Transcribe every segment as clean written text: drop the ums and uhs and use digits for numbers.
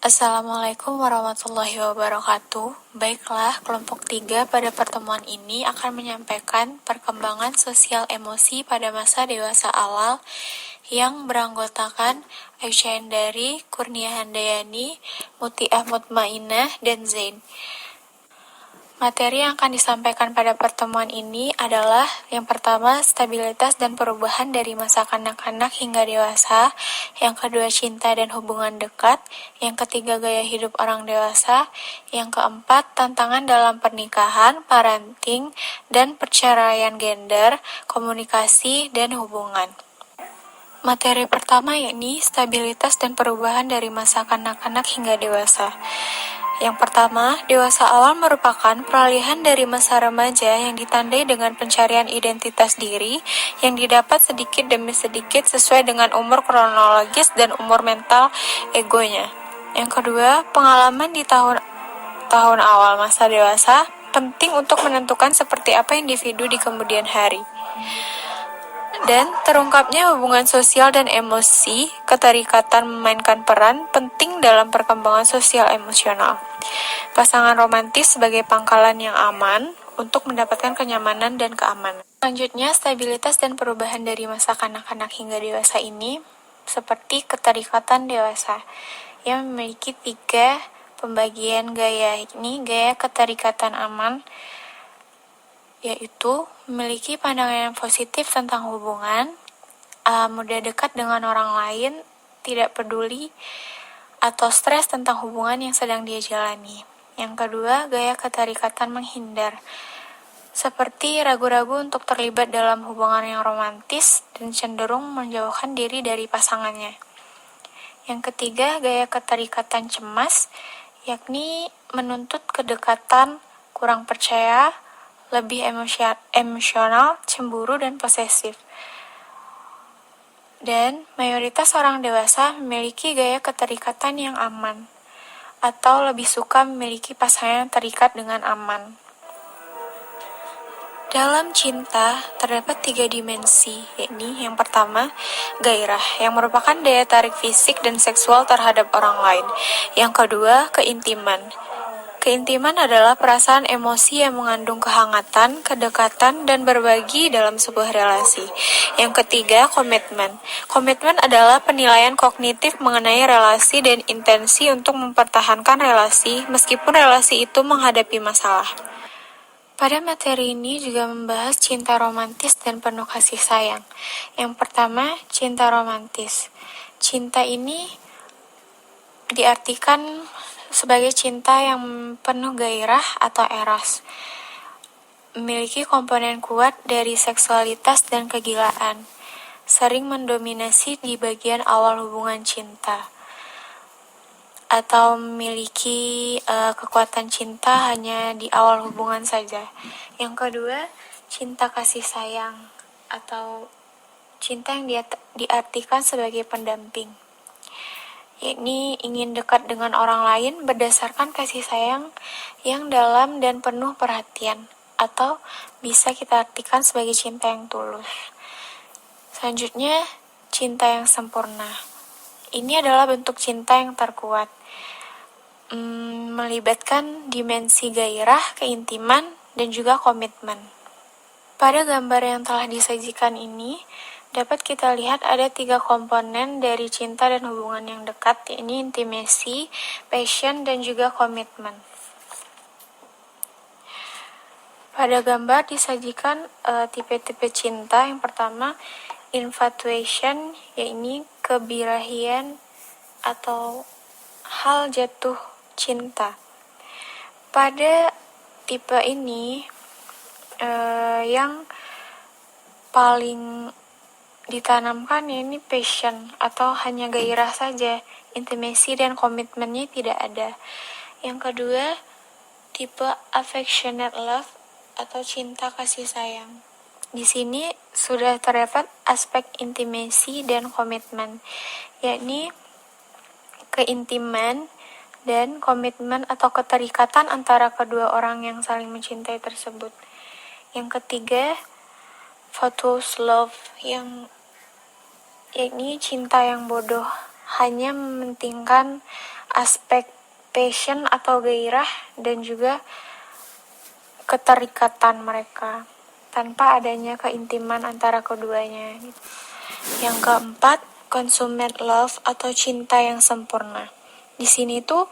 Assalamualaikum warahmatullahi wabarakatuh. Baiklah, kelompok 3 pada pertemuan ini akan menyampaikan perkembangan sosial emosi pada masa dewasa awal yang beranggotakan Aisyah Endari, Kurnia Handayani, Mutiah Mutmainah, dan Zain. Materi yang akan disampaikan pada pertemuan ini adalah yang pertama, stabilitas dan perubahan dari masa kanak-kanak hingga dewasa, yang kedua, cinta dan hubungan dekat, yang ketiga, gaya hidup orang dewasa, yang keempat, tantangan dalam pernikahan, parenting, dan perceraian gender, komunikasi, dan hubungan. Materi pertama yakni stabilitas dan perubahan dari masa kanak-kanak hingga dewasa. Yang pertama, dewasa awal merupakan peralihan dari masa remaja yang ditandai dengan pencarian identitas diri yang didapat sedikit demi sedikit sesuai dengan umur kronologis dan umur mental egonya. Yang kedua, pengalaman di tahun awal masa dewasa penting untuk menentukan seperti apa individu di kemudian hari. Dan terungkapnya hubungan sosial dan emosi, keterikatan memainkan peran penting dalam perkembangan sosial emosional. Pasangan romantis sebagai pangkalan yang aman untuk mendapatkan kenyamanan dan keamanan. Selanjutnya, stabilitas dan perubahan dari masa kanak-kanak hingga dewasa ini seperti keterikatan dewasa yang memiliki 3 pembagian gaya. Ini gaya keterikatan aman, yaitu memiliki pandangan yang positif tentang hubungan, mudah dekat dengan orang lain, tidak peduli atau stres tentang hubungan yang sedang dia jalani. Yang kedua, gaya keterikatan menghindar, seperti ragu-ragu untuk terlibat dalam hubungan yang romantis dan cenderung menjauhkan diri dari pasangannya. Yang ketiga, gaya keterikatan cemas, yakni menuntut kedekatan, kurang percaya, lebih emosional, cemburu, dan posesif. Dan mayoritas orang dewasa memiliki gaya keterikatan yang aman, atau lebih suka memiliki pasangan yang terikat dengan aman. Dalam cinta, terdapat 3 dimensi, yakni yang pertama, gairah, yang merupakan daya tarik fisik dan seksual terhadap orang lain. Yang kedua, keintiman. Keintiman adalah perasaan emosi yang mengandung kehangatan, kedekatan, dan berbagi dalam sebuah relasi. Yang ketiga, komitmen. Komitmen adalah penilaian kognitif mengenai relasi dan intensi untuk mempertahankan relasi meskipun relasi itu menghadapi masalah. Pada materi ini juga membahas cinta romantis dan penuh kasih sayang. Yang pertama, cinta romantis. Cinta ini diartikan sebagai cinta yang penuh gairah atau eros, memiliki komponen kuat dari seksualitas dan kegilaan, sering mendominasi di bagian awal hubungan cinta, atau memiliki kekuatan cinta hanya di awal hubungan saja. Yang kedua, cinta kasih sayang atau cinta yang diartikan sebagai pendamping, yakni ingin dekat dengan orang lain berdasarkan kasih sayang yang dalam dan penuh perhatian, atau bisa kita artikan sebagai cinta yang tulus. Selanjutnya, cinta yang sempurna. Ini adalah bentuk cinta yang terkuat, melibatkan dimensi gairah, keintiman, dan juga komitmen. Pada gambar yang telah disajikan ini, dapat kita lihat ada 3 komponen dari cinta dan hubungan yang dekat, yakni intimacy, passion, dan juga komitmen. Pada gambar disajikan tipe-tipe cinta. Yang pertama, infatuation, yakni kebirahian atau hal jatuh cinta. Pada tipe ini, yang paling ditanamkan ini passion atau hanya gairah saja, intimacy dan komitmennya tidak ada. Yang kedua, tipe affectionate love atau cinta kasih sayang. Di sini sudah terdapat aspek intimacy dan komitmen, yakni keintiman dan komitmen atau keterikatan antara kedua orang yang saling mencintai tersebut. Yang ketiga, fatuous love, yakni cinta yang bodoh, hanya mementingkan aspek passion atau gairah dan juga keterikatan mereka tanpa adanya keintiman antara keduanya. Yang keempat, consummate love atau cinta yang sempurna. Di sini tuh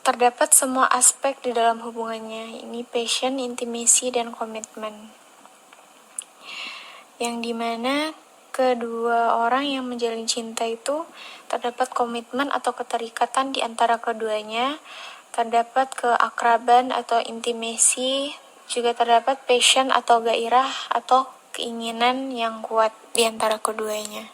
terdapat semua aspek di dalam hubungannya. Ini passion, intimacy, dan komitmen. Yang dimana kedua orang yang menjalin cinta itu terdapat komitmen atau keterikatan di antara keduanya, terdapat keakraban atau intimasi, juga terdapat passion atau gairah atau keinginan yang kuat di antara keduanya.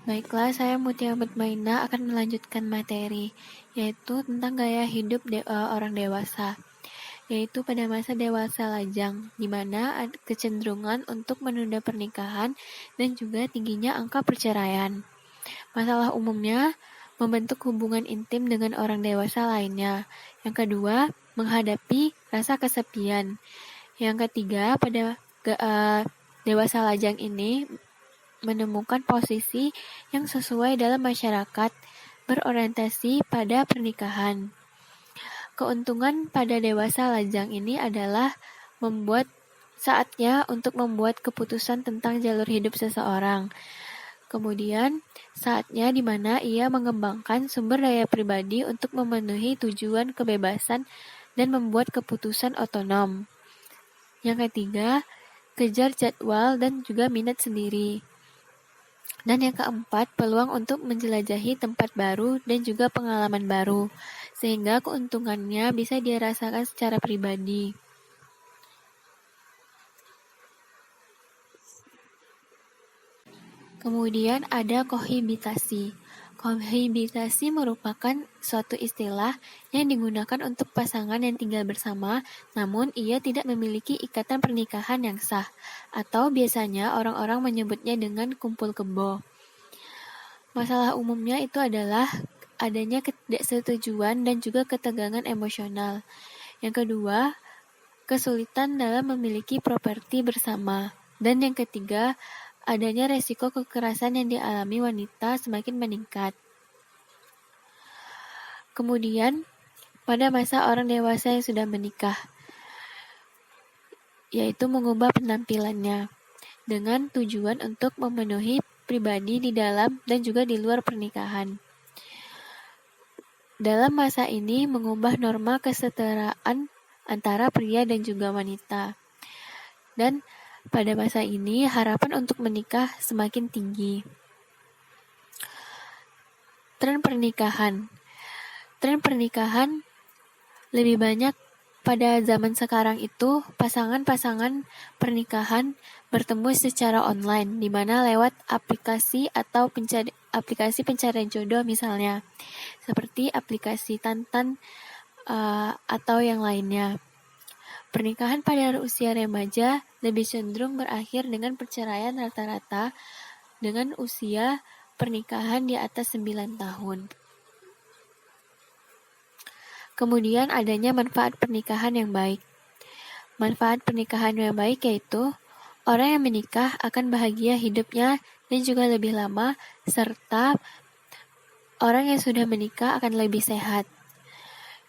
Baiklah, saya Mutia Mutmainah akan melanjutkan materi, yaitu tentang gaya hidup orang dewasa, yaitu pada masa dewasa lajang, di mana ada kecenderungan untuk menunda pernikahan dan juga tingginya angka perceraian. Masalah umumnya, membentuk hubungan intim dengan orang dewasa lainnya. Yang kedua, menghadapi rasa kesepian. Yang ketiga, pada dewasa lajang ini menemukan posisi yang sesuai dalam masyarakat berorientasi pada pernikahan. Keuntungan pada dewasa lajang ini adalah saatnya untuk membuat keputusan tentang jalur hidup seseorang. Kemudian, saatnya di mana ia mengembangkan sumber daya pribadi untuk memenuhi tujuan kebebasan dan membuat keputusan otonom. Yang ketiga, kejar jadwal dan juga minat sendiri. Dan yang keempat, peluang untuk menjelajahi tempat baru dan juga pengalaman baru, sehingga keuntungannya bisa dirasakan secara pribadi. Kemudian ada kohabitasi. Kohabitasi merupakan suatu istilah yang digunakan untuk pasangan yang tinggal bersama, namun ia tidak memiliki ikatan pernikahan yang sah, atau biasanya orang-orang menyebutnya dengan kumpul kebo. Masalah umumnya itu adalah adanya ketidaksetujuan dan juga ketegangan emosional. Yang kedua, kesulitan dalam memiliki properti bersama. Dan yang ketiga, adanya resiko kekerasan yang dialami wanita semakin meningkat. Kemudian, pada masa orang dewasa yang sudah menikah, yaitu mengubah penampilannya dengan tujuan untuk memenuhi pribadi di dalam dan juga di luar pernikahan. Dalam masa ini mengubah norma kesetaraan antara pria dan juga wanita. Dan pada masa ini harapan untuk menikah semakin tinggi. Tren pernikahan. Tren pernikahan lebih banyak pada zaman sekarang itu pasangan-pasangan pernikahan bertemu secara online, di mana lewat aplikasi atau aplikasi pencarian jodoh misalnya, seperti aplikasi Tantan atau yang lainnya. Pernikahan pada usia remaja lebih cenderung berakhir dengan perceraian rata-rata dengan usia pernikahan di atas 9 tahun. Kemudian adanya manfaat pernikahan yang baik. Manfaat pernikahan yang baik yaitu orang yang menikah akan bahagia hidupnya dan juga lebih lama, serta orang yang sudah menikah akan lebih sehat.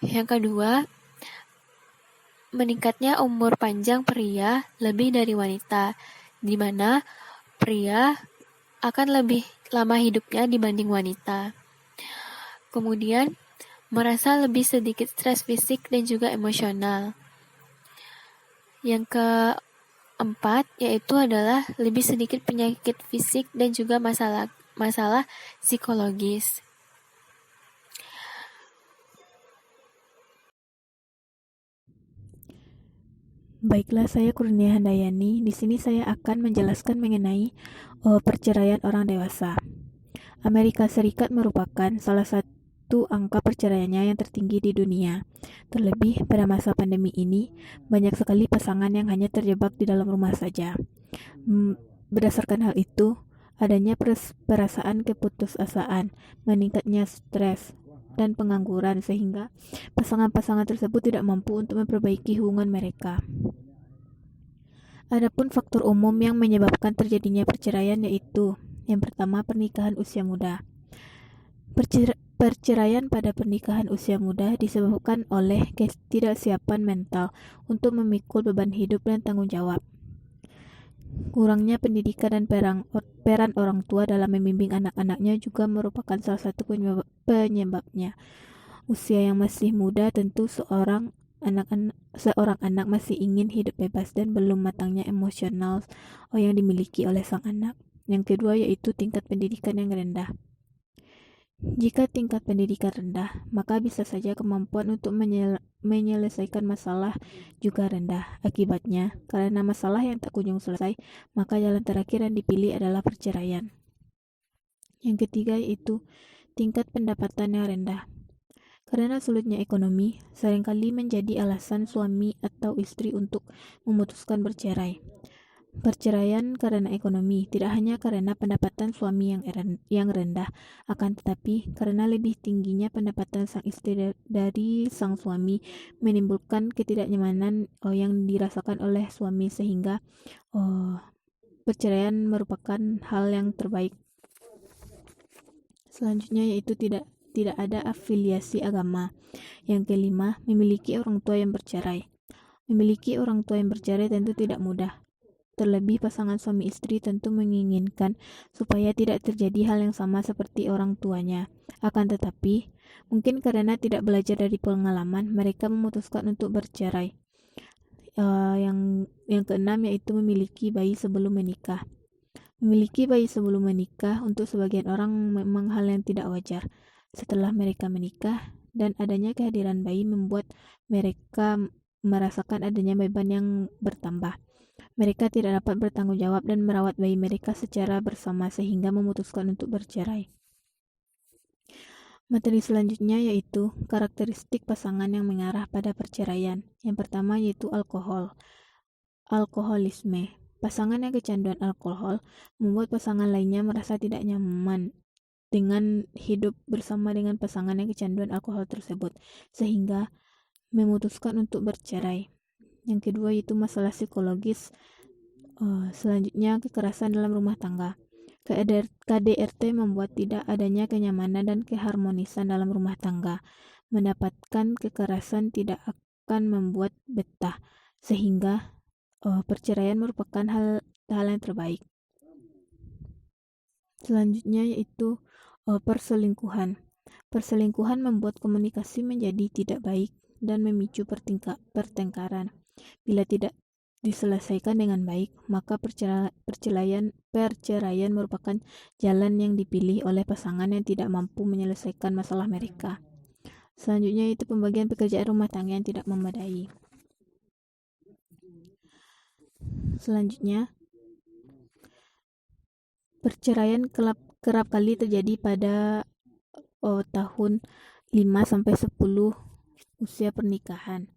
Yang kedua, meningkatnya umur panjang pria lebih dari wanita, di mana pria akan lebih lama hidupnya dibanding wanita. Kemudian, merasa lebih sedikit stres fisik dan juga emosional. Yang keempat, yaitu adalah lebih sedikit penyakit fisik dan juga masalah psikologis. Baiklah, saya Kurnia Handayani. Di sini saya akan menjelaskan mengenai perceraian orang dewasa. Amerika Serikat merupakan salah satu yaitu angka perceraiannya yang tertinggi di dunia. Terlebih pada masa pandemi ini, banyak sekali pasangan yang hanya terjebak di dalam rumah saja. Berdasarkan hal itu, adanya perasaan keputusasaan, meningkatnya stres, dan pengangguran sehingga pasangan-pasangan tersebut tidak mampu untuk memperbaiki hubungan mereka. Adapun faktor umum yang menyebabkan terjadinya perceraian yaitu yang pertama, pernikahan usia muda. Perceraian pada pernikahan usia muda disebabkan oleh ketidaksiapan mental untuk memikul beban hidup dan tanggung jawab. Kurangnya pendidikan dan peran orang tua dalam membimbing anak-anaknya juga merupakan salah satu penyebabnya. Usia yang masih muda tentu seorang anak masih ingin hidup bebas dan belum matangnya emosional yang dimiliki oleh sang anak. Yang kedua yaitu tingkat pendidikan yang rendah. Jika tingkat pendidikan rendah, maka bisa saja kemampuan untuk menyelesaikan masalah juga rendah. Akibatnya, karena masalah yang tak kunjung selesai, maka jalan terakhir yang dipilih adalah perceraian. Yang ketiga yaitu tingkat pendapatan yang rendah. Karena sulitnya ekonomi, seringkali menjadi alasan suami atau istri untuk memutuskan bercerai. Perceraian karena ekonomi tidak hanya karena pendapatan suami yang rendah, akan tetapi karena lebih tingginya pendapatan sang istri dari sang suami menimbulkan ketidaknyamanan yang dirasakan oleh suami sehingga perceraian merupakan hal yang terbaik. Selanjutnya yaitu tidak ada afiliasi agama. Yang kelima, memiliki orang tua yang bercerai. Memiliki orang tua yang bercerai tentu tidak mudah. Terlebih pasangan suami istri tentu menginginkan supaya tidak terjadi hal yang sama seperti orang tuanya. Akan tetapi, mungkin karena tidak belajar dari pengalaman, mereka memutuskan untuk bercerai. Yang keenam yaitu memiliki bayi sebelum menikah. Memiliki bayi sebelum menikah untuk sebagian orang memang hal yang tidak wajar. Setelah mereka menikah dan adanya kehadiran bayi membuat mereka merasakan adanya beban yang bertambah. Mereka tidak dapat bertanggung jawab dan merawat bayi mereka secara bersama sehingga memutuskan untuk bercerai. Materi selanjutnya yaitu karakteristik pasangan yang mengarah pada perceraian. Yang pertama yaitu alkoholisme. Pasangan yang kecanduan alkohol membuat pasangan lainnya merasa tidak nyaman dengan hidup bersama dengan pasangan yang kecanduan alkohol tersebut, sehingga memutuskan untuk bercerai. Yang kedua yaitu masalah psikologis. Selanjutnya kekerasan dalam rumah tangga. KDRT membuat tidak adanya kenyamanan dan keharmonisan dalam rumah tangga. Mendapatkan kekerasan tidak akan membuat betah, sehingga perceraian merupakan hal yang terbaik. Selanjutnya yaitu perselingkuhan. Perselingkuhan membuat komunikasi menjadi tidak baik dan memicu pertengkaran. Bila tidak diselesaikan dengan baik, maka perceraian merupakan jalan yang dipilih oleh pasangan yang tidak mampu menyelesaikan masalah mereka. Selanjutnya itu pembagian pekerjaan rumah tangga yang tidak memadai. Selanjutnya, perceraian kerap kali terjadi pada tahun 5-10 usia pernikahan.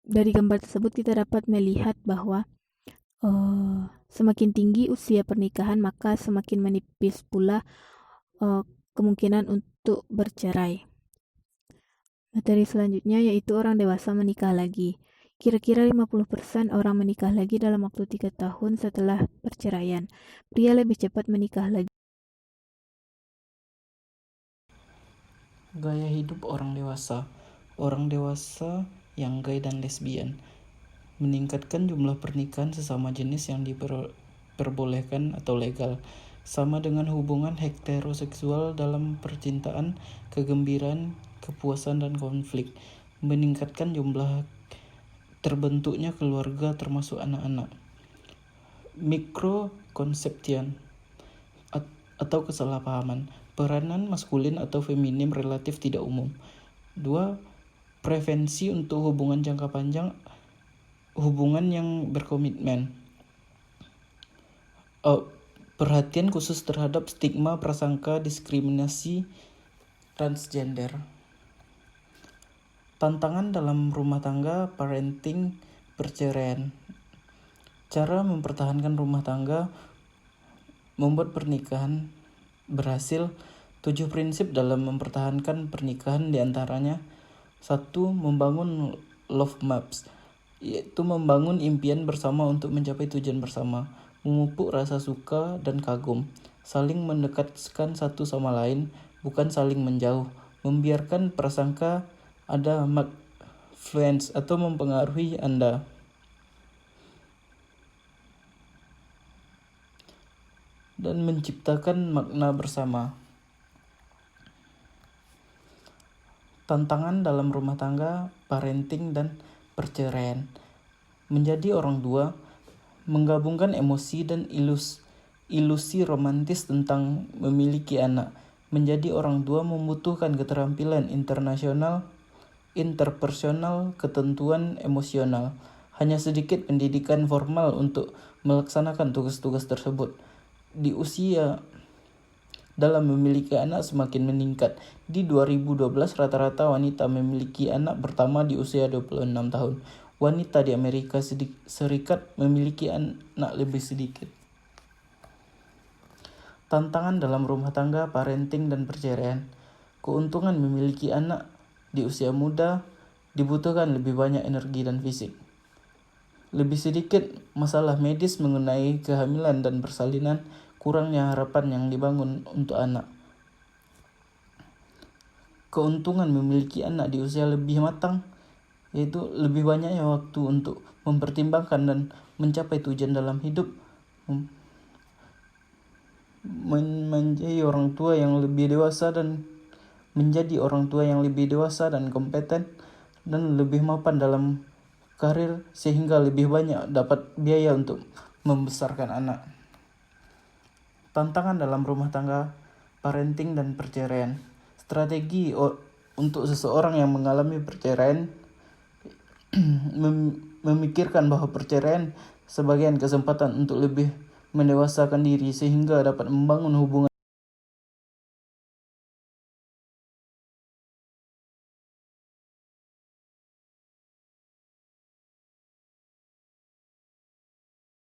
Dari gambar tersebut kita dapat melihat bahwa semakin tinggi usia pernikahan maka semakin menipis pula kemungkinan untuk bercerai. Materi selanjutnya yaitu orang dewasa menikah lagi. Kira-kira 50% orang menikah lagi dalam waktu 3 tahun setelah perceraian. Pria lebih cepat menikah lagi. Gaya hidup orang dewasa. Orang dewasa yang gay dan lesbian meningkatkan jumlah pernikahan sesama jenis yang diperbolehkan atau legal, sama dengan hubungan heteroseksual dalam percintaan, kegembiraan, kepuasan, dan konflik. Meningkatkan jumlah terbentuknya keluarga termasuk anak-anak. Mikrokonsepsian atau kesalahpahaman. Peranan maskulin atau feminim relatif tidak umum. 2. Preferensi untuk hubungan jangka panjang, hubungan yang berkomitmen. Perhatian khusus terhadap stigma, prasangka, diskriminasi transgender. Tantangan dalam rumah tangga, parenting, perceraian. Cara mempertahankan rumah tangga, membuat pernikahan berhasil. 7 prinsip dalam mempertahankan pernikahan diantaranya: 1. Membangun love maps, yaitu membangun impian bersama untuk mencapai tujuan bersama. Memupuk rasa suka dan kagum, saling mendekatkan satu sama lain, bukan saling menjauh. Membiarkan prasangka ada influence atau mempengaruhi Anda. Dan menciptakan makna bersama. Tantangan dalam rumah tangga, parenting, dan perceraian. Menjadi orang tua, menggabungkan emosi dan ilusi romantis tentang memiliki anak. Menjadi orang tua membutuhkan keterampilan interpersonal, ketentuan emosional. Hanya sedikit pendidikan formal untuk melaksanakan tugas-tugas tersebut. Di usia dalam memiliki anak semakin meningkat. Di 2012 rata-rata wanita memiliki anak pertama di usia 26 tahun. Wanita di Amerika Serikat memiliki anak lebih sedikit. Tantangan dalam rumah tangga, parenting, dan perceraian. Keuntungan memiliki anak di usia muda dibutuhkan lebih banyak energi dan fisik. Lebih sedikit masalah medis mengenai kehamilan dan persalinan, kurangnya harapan yang dibangun untuk anak. Keuntungan memiliki anak di usia lebih matang, yaitu lebih banyaknya waktu untuk mempertimbangkan dan mencapai tujuan dalam hidup. Menjadi orang tua yang lebih dewasa dan kompeten dan lebih mapan dalam karir, sehingga lebih banyak dapat biaya untuk membesarkan anak. Tantangan dalam rumah tangga, parenting, dan perceraian. Strategi untuk seseorang yang mengalami perceraian memikirkan bahwa perceraian sebagai kesempatan untuk lebih mendewasakan diri sehingga dapat membangun hubungan